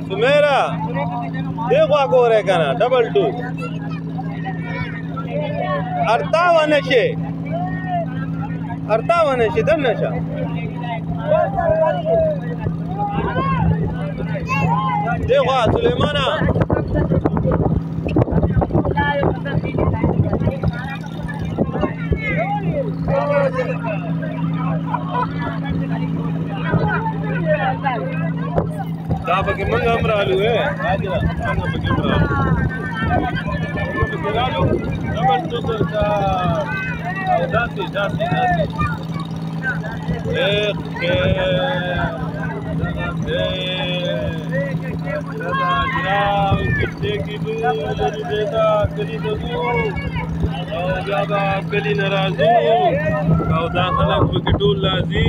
सुमेरा देखो आगो रे कना डबल 2 58 दन्नशा देखो सुलेमाना دا پکې موږ هم رالو راځه موږ پکې رالو ډبل 2 دا داسې جناب کتنے کی دور دیتا کلی دو او بیا با کلی ناراضو او دا خلک پکې ټول راځي